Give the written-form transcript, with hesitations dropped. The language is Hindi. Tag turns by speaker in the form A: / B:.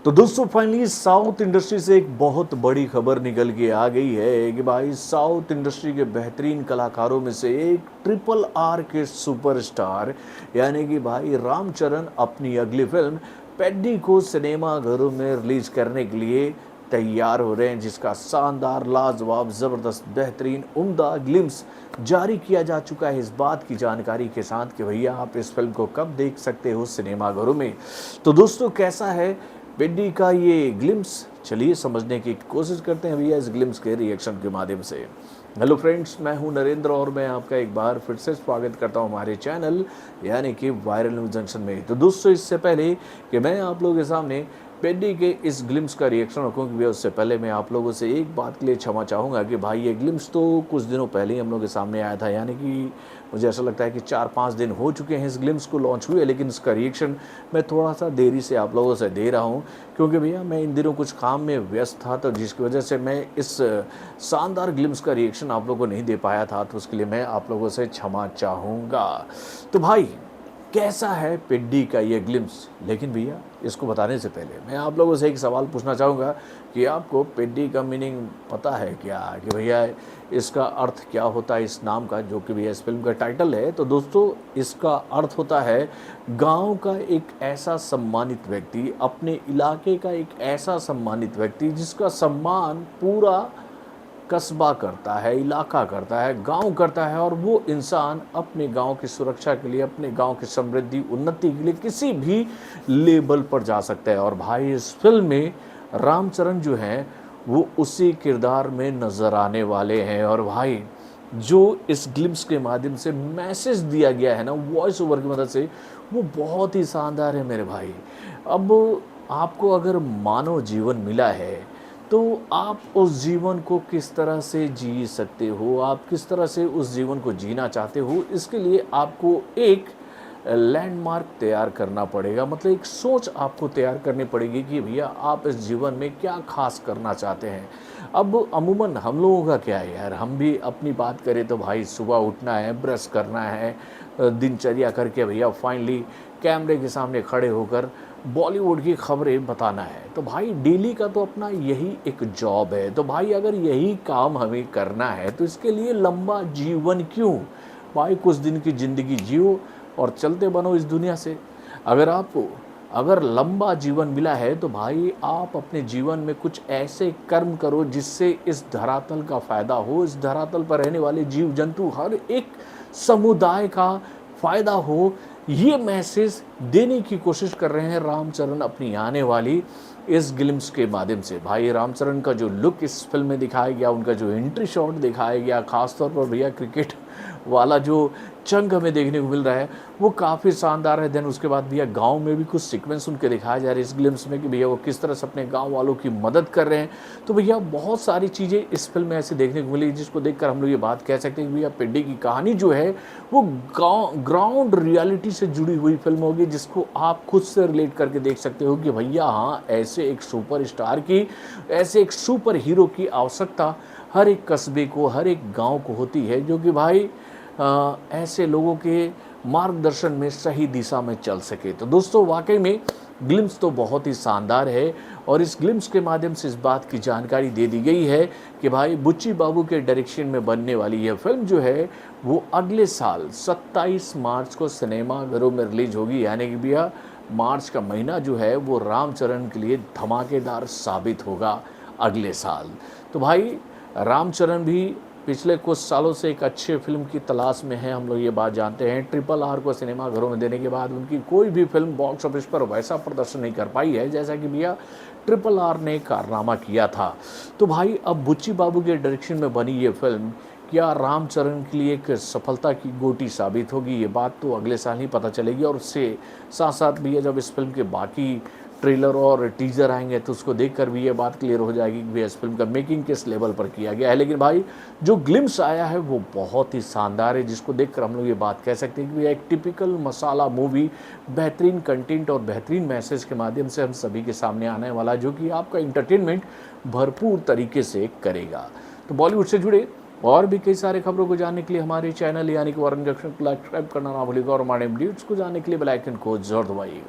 A: तो दोस्तों फाइनली साउथ इंडस्ट्री से एक बहुत बड़ी खबर निकल के आ गई है कि भाई साउथ इंडस्ट्री के बेहतरीन कलाकारों में से एक ट्रिपल आर के सुपरस्टार यानी कि भाई रामचरण अपनी अगली फिल्म पेड्डी को सिनेमा घरों में रिलीज करने के लिए तैयार हो रहे हैं, जिसका शानदार लाजवाब ज़बरदस्त बेहतरीन उम्दा ग्लिम्स जारी किया जा चुका है इस बात की जानकारी के साथ कि भैया आप इस फिल्म को कब देख सकते हो सिनेमाघरों में। तो दोस्तों कैसा है पेड्डी का ये ग्लिम्स, चलिए समझने की कोशिश करते हैं भैया इस ग्लिम्स के रिएक्शन के माध्यम से। हेलो फ्रेंड्स, मैं हूं नरेंद्र और मैं आपका एक बार फिर से स्वागत करता हूं हमारे चैनल यानी कि वायरल न्यूज़ जंक्शन में। तो दोस्तों इससे पहले कि मैं आप लोगों के सामने पेड्डी के इस ग्लिम्स का रिएक्शन रखूँ कि उससे पहले मैं आप लोगों से एक बात के लिए क्षमा चाहूँगा कि भाई ये ग्लिम्स तो कुछ दिनों पहले ही हम लोग के सामने आया था, यानी कि मुझे ऐसा लगता है कि 4-5 दिन हो चुके हैं इस ग्लिम्स को लॉन्च हुए, लेकिन इसका रिएक्शन मैं थोड़ा सा देरी से आप लोगों से दे रहा हूँ क्योंकि भैया मैं इन दिनों कुछ काम में व्यस्त था, तो जिसकी वजह से मैं इस शानदार ग्लिम्स का रिएक्शन आप लोगों को नहीं दे पाया था, तो उसके लिए मैं आप लोगों से क्षमा चाहूँगा। तो भाई कैसा है पेड्डी का ये ग्लिम्स, लेकिन भैया इसको बताने से पहले मैं आप लोगों से एक सवाल पूछना चाहूँगा कि आपको पेड्डी का मीनिंग पता है क्या, कि भैया इसका अर्थ क्या होता है इस नाम का, जो कि भैया इस फिल्म का टाइटल है। तो दोस्तों इसका अर्थ होता है गांव का एक ऐसा सम्मानित व्यक्ति, अपने इलाके का एक ऐसा सम्मानित व्यक्ति जिसका सम्मान पूरा कस्बा करता है, इलाका करता है, गांव करता है, और वो इंसान अपने गांव की सुरक्षा के लिए, अपने गांव की समृद्धि उन्नति के लिए किसी भी लेवल पर जा सकता है। और भाई इस फिल्म में रामचरण जो हैं वो उसी किरदार में नज़र आने वाले हैं। और भाई जो इस ग्लिम्स के माध्यम से मैसेज दिया गया है ना वॉइस ओवर की मदद से, वो बहुत ही शानदार है मेरे भाई। अब आपको अगर मानव जीवन मिला है तो आप उस जीवन को किस तरह से जी सकते हो, आप किस तरह से उस जीवन को जीना चाहते हो, इसके लिए आपको एक लैंडमार्क तैयार करना पड़ेगा, मतलब एक सोच आपको तैयार करनी पड़ेगी कि भैया आप इस जीवन में क्या खास करना चाहते हैं। अब अमूमन हम लोगों का क्या है यार, हम भी अपनी बात करें तो भाई सुबह उठना है, ब्रश करना है, दिनचर्या करके भैया फाइनली कैमरे के सामने खड़े होकर बॉलीवुड की खबरें बताना है। तो भाई डेली का तो अपना यही एक जॉब है। तो भाई अगर यही काम हमें करना है तो इसके लिए लंबा जीवन क्यों भाई, कुछ दिन की ज़िंदगी जियो और चलते बनो इस दुनिया से। अगर आपको अगर लंबा जीवन मिला है तो भाई आप अपने जीवन में कुछ ऐसे कर्म करो जिससे इस धरातल का फ़ायदा हो, इस धरातल पर रहने वाले जीव जंतु हर एक समुदाय का फ़ायदा हो। ये मैसेज देने की कोशिश कर रहे हैं रामचरण अपनी आने वाली इस ग्लिम्स के माध्यम से। भाई रामचरण का जो लुक इस फिल्म में दिखाया गया, उनका जो एंट्री शॉट दिखाया गया, ख़ासतौर पर भैया क्रिकेट वाला जो चंग हमें देखने को मिल रहा है वो काफ़ी शानदार है। देन उसके बाद भैया गांव में भी कुछ सीक्वेंस उनके दिखाया जा रहे हैं इस ग्लिम्स में कि भैया वो किस तरह से अपने गांव वालों की मदद कर रहे हैं। तो भैया बहुत सारी चीज़ें इस फिल्म में ऐसे देखने को मिली जिसको देखकर हम लोग ये बात कह सकते हैं कि भैया पेड्डी की कहानी जो है वो ग्राउंड रियलिटी से जुड़ी हुई फिल्म होगी, जिसको आप खुद से रिलेट करके देख सकते हो कि भैया हाँ ऐसे एक सुपर स्टार की, ऐसे एक सुपर हीरो की आवश्यकता हर एक कस्बे को, हर एक गाँव को होती है, जो कि भाई ऐसे लोगों के मार्गदर्शन में सही दिशा में चल सके। तो दोस्तों वाकई में ग्लिम्स तो बहुत ही शानदार है, और इस ग्लिम्स के माध्यम से इस बात की जानकारी दे दी गई है कि भाई बुच्ची बाबू के डायरेक्शन में बनने वाली यह फिल्म जो है वो अगले साल 27 मार्च को सिनेमाघरों में रिलीज होगी, यानी कि भैया मार्च का महीना जो है वो रामचरण के लिए धमाकेदार साबित होगा अगले साल। तो भाई रामचरण भी पिछले कुछ सालों से एक अच्छे फिल्म की तलाश में है, हम लोग ये बात जानते हैं। ट्रिपल आर को सिनेमा घरों में देने के बाद उनकी कोई भी फिल्म बॉक्स ऑफिस पर वैसा प्रदर्शन नहीं कर पाई है जैसा कि भैया ट्रिपल आर ने कारनामा किया था। तो भाई अब बुच्ची बाबू के डायरेक्शन में बनी ये फिल्म क्या रामचरण के लिए एक सफलता की गोटी साबित होगी, ये बात तो अगले साल ही पता चलेगी। और उससे साथ साथ भैया जब इस फिल्म के बाकी ट्रेलर और टीजर आएंगे तो उसको देखकर भी ये बात क्लियर हो जाएगी कि भैया इस फिल्म का मेकिंग किस लेवल पर किया गया है। लेकिन भाई जो ग्लिम्स आया है वो बहुत ही शानदार है, जिसको देखकर हम लोग ये बात कह सकते हैं कि भैया एक टिपिकल मसाला मूवी, बेहतरीन कंटेंट और बेहतरीन मैसेज के माध्यम से हम सभी के सामने आने वाला है, जो कि आपका इंटरटेनमेंट भरपूर तरीके से करेगा। तो बॉलीवुड से जुड़े और भी कई सारे खबरों को जानने के लिए हमारे चैनल यानी कि वायरल जंक्शन को सब्सक्राइब करना ना भूलिएगा, और हमारे वीडियोज़ को जानने के लिए बेल आइकन को जरूर दबाइएगा।